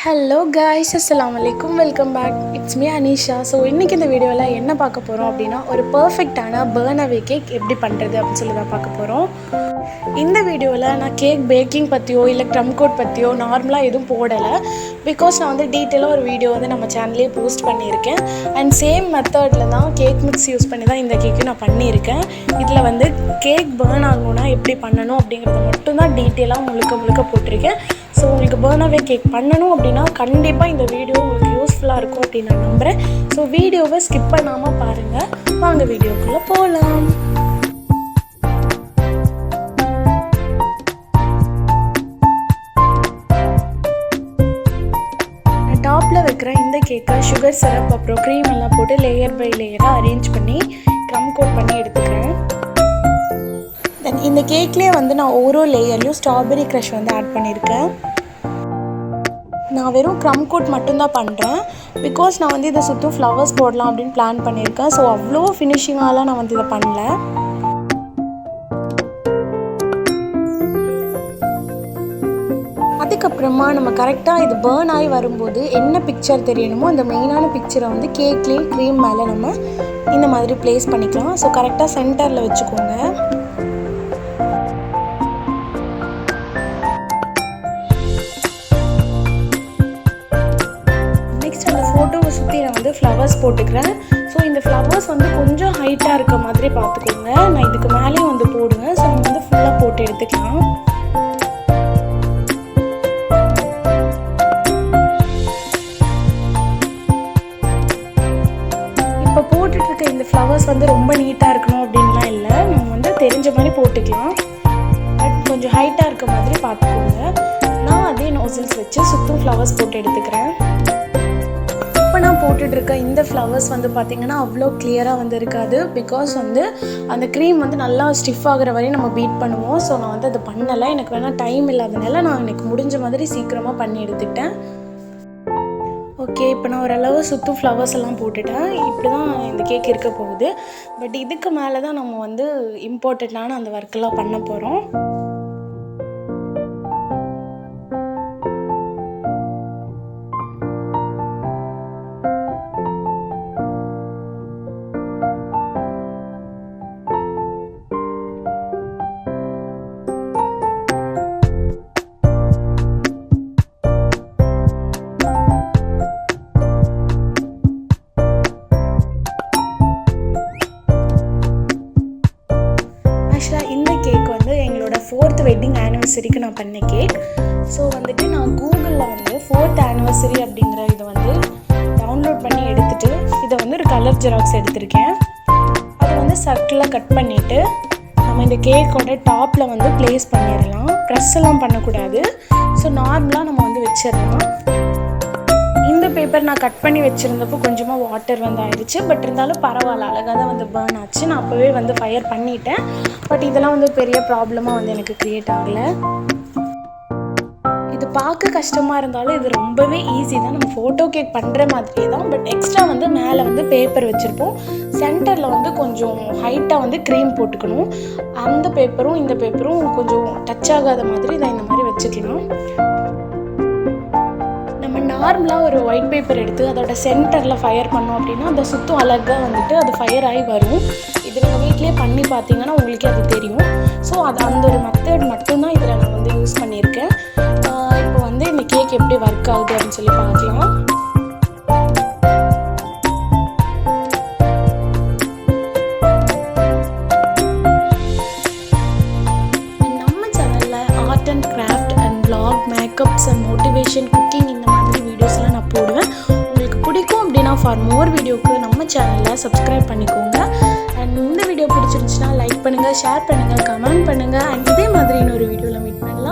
Hello guys, அஸ்ஸலாமு அலைக்கும். Welcome back. It's me Anisha. So இன்றைக்கி இந்த வீடியோவில் என்ன பார்க்க போகிறோம் அப்படின்னா, ஒரு பர்ஃபெக்டான பர்னவே கேக் எப்படி பண்ணுறது அப்படின்னு சொல்லி தான் பார்க்க போகிறோம். இந்த வீடியோவில் நான் கேக் பேக்கிங் பற்றியோ இல்லை க்ரம் கோட் பற்றியோ நார்மலாக எதுவும் போடலை. பிகாஸ் நான் வந்து டீட்டெயிலாக ஒரு வீடியோ வந்து நம்ம சேனல்லே போஸ்ட் பண்ணியிருக்கேன். அண்ட் சேம் மெத்தடில் தான் கேக் மிக்ஸ் யூஸ் பண்ணி தான் இந்த கேக்கு நான் பண்ணியிருக்கேன். இதில் வந்து கேக் பர்ன் ஆகணுன்னா எப்படி பண்ணணும் அப்படிங்கிறத மட்டும்தான் டீட்டெயிலாக முழுக்க போட்டிருக்கேன். ஸோ உங்களுக்கு பர்னவே கேக் பண்ணணும் அப்படின்னா கண்டிப்பாக இந்த வீடியோ உங்களுக்கு யூஸ்ஃபுல்லாக இருக்கும் அப்படின்னு நான் நம்புகிறேன். ஸோ வீடியோவை ஸ்கிப் பண்ணாமல் பாருங்கள். வாங்க வீடியோக்குள்ளே போகலாம். டாப்பில் வைக்கிற இந்த கேக்கை சுகர் சிரப் அப்புறம் க்ரீம் எல்லாம் போட்டு லேயர் பை லேயராக அரேஞ்ச் பண்ணி க்ரம் கோட் பண்ணி எடுத்துக்கிறேன். தென் இந்த கேக்லேயே வந்து நான் ஒரு லேயர்லையும் ஸ்ட்ராபெரி க்ரஷ் வந்து ஆட் பண்ணியிருக்கேன். நான் வெறும் க்ரம் கோட் மட்டும்தான் பண்ணுறேன். பிகாஸ் நான் வந்து இதை சுற்றும் ஃப்ளவர்ஸ் போடலாம் அப்படின்னு பிளான் பண்ணியிருக்கேன். ஸோ அவ்வளோ ஃபினிஷிங்காலாம் நான் வந்து இதை பண்ணல. அதுக்கப்புறமா நம்ம கரெக்டாக இது பர்ன் ஆகி வரும்போது என்ன பிக்சர் தெரியணுமோ அந்த மெயினான பிக்சரை வந்து கேக்லேயே க்ரீம் மேலே நம்ம இந்த மாதிரி ப்ளேஸ் பண்ணிக்கலாம். ஸோ கரெக்டாக சென்டரில் வச்சுக்கோங்க. நெக்ஸ்ட் அந்த ஃபோட்டோவை சுற்றி நான் வந்து ஃப்ளவர்ஸ் போட்டுக்கிறேன். ஸோ இந்த ஃப்ளவர்ஸ் வந்து கொஞ்சம் ஹைட்டாக இருக்க மாதிரி பார்த்துக்கோங்க. நான் இதுக்கு மேலேயும் வந்து போடுவேன். ஸோ நம்ம வந்து ஃபுல்லாக போட்டு எடுத்துக்கலாம். இப்போ போட்டுட்ருக்க இந்த ஃப்ளவர்ஸ் வந்து ரொம்ப நீட்டாக இருக்கணும் அப்படின்லாம் இல்லை. நம்ம வந்து தெரிஞ்ச மாதிரி போட்டுக்கலாம். பட் கொஞ்சம் ஹைட்டாக இருக்க மாதிரி பார்த்துக்கோங்க. நான் அதே நோசல்ஸ் வச்சு சுற்றும் ஃப்ளவர்ஸ் போட்டு எடுத்துக்கிறேன். இப்போ நான் போட்டுட்ருக்க இந்த ஃப்ளவர்ஸ் வந்து பார்த்திங்கன்னா அவ்வளோ கிளியராக வந்து இருக்காது. பிகாஸ் வந்து அந்த க்ரீம் வந்து நல்லா ஸ்டிஃப் ஆகிற வரையும் நம்ம பீட் பண்ணுவோம். ஸோ நான் வந்து அதை பண்ணலை. எனக்கு வேணால் டைம் இல்லாதனால நான் எனக்கு முடிஞ்ச மாதிரி சீக்கிரமாக பண்ணி எடுத்துக்கிட்டேன். ஓகே, இப்போ நான் ஓரளவு சுற்றும் ஃப்ளவர்ஸ் எல்லாம் போட்டுட்டேன். இப்படி தான் இந்த கேக் இருக்க போகுது. பட் இதுக்கு மேலே தான் நம்ம வந்து இம்பார்ட்டண்ட்டான அந்த ஒர்க்கெல்லாம் பண்ண போகிறோம். இந்த கேக் வந்து எங்களோட 4th வெட்டிங் ஆனிவர்சரிக்கு நான் பண்ண கேக். ஸோ வந்துட்டு நான் கூகுளில் வந்து 4th ஆனிவர்சரி அப்படிங்கிற இதை வந்து டவுன்லோட் பண்ணி எடுத்துகிட்டு இதை வந்து ஒரு கலர் ஜெராக்ஸ் எடுத்திருக்கேன். அதை வந்து சர்க்கிளாக கட் பண்ணிவிட்டு நம்ம இந்த கேக்கோட டாப்பில் வந்து ப்ளேஸ் பண்ணிடலாம். ப்ரெஸ் எல்லாம் பண்ணக்கூடாது. ஸோ நார்மலாக நம்ம வந்து வச்சிடலாம். இந்த பேப்பர் நான் கட் பண்ணி வச்சுருந்தப்போ கொஞ்சமாக வாட்டர் வந்து ஆயிடுச்சு. பட் இருந்தாலும் பரவாயில்ல, அழகாக தான் வந்து பர்ன் ஆச்சு. நான் அப்போவே வந்து ஃபயர் பண்ணிட்டேன். பட் இதெல்லாம் வந்து பெரிய ப்ராப்ளமாக வந்து எனக்கு க்ரியேட் ஆகலை. இது பார்க்க கஷ்டமாக இருந்தாலும் இது ரொம்பவே ஈஸி தான். நம்ம ஃபோட்டோ கேக் பண்ணுற மாதிரியே தான். பட் எக்ஸ்ட்ரா வந்து மேலே வந்து பேப்பர் வச்சுருப்போம். சென்டரில் வந்து கொஞ்சம் ஹைட்டாக வந்து க்ரீம் போட்டுக்கணும். அந்த பேப்பரும் இந்த பேப்பரும் கொஞ்சம் டச் ஆகாத மாதிரி இதை இந்த மாதிரி வச்சுக்கலாம். நார்மலாக ஒரு ஒயிட் பேப்பர் எடுத்து அதோட சென்டரில் ஃபயர் பண்ணோம் அப்படின்னா அந்த சுத்தம் அழகாக வந்துட்டு அது ஃபயர் ஆகி வரும். இது நீங்கள் வீட்லேயே பண்ணி பார்த்தீங்கன்னா உங்களுக்கே அது தெரியும். ஸோ அது அந்த ஒரு மெத்தட் மட்டும்தான் இதில் நான் வந்து யூஸ் பண்ணியிருக்கேன். இப்போ வந்து இந்த கேக் எப்படி ஒர்க் ஆகுது அப்படின்னு சொல்லி பார்க்கலாம். நம்ம சேனலில் art and craft and vlog, makeups and motivation, cooking இந்த மாதிரி வீடியோஸ்லாம் நான் போடுவேன். உங்களுக்கு பிடிக்கும் அப்படின்னா ஃபார் மோர் வீடியோக்கு நம்ம சேனலை சப்ஸ்கிரைப் பண்ணிக்கோங்க. அண்ட் இந்த வீடியோ பிடிச்சிருந்துச்சுன்னா லைக் பண்ணுங்கள், ஷேர் பண்ணுங்கள், கமெண்ட் பண்ணுங்கள். அண்ட் இதே மாதிரி இன்னொரு வீடியோவில் மீட் பண்ணலாம்.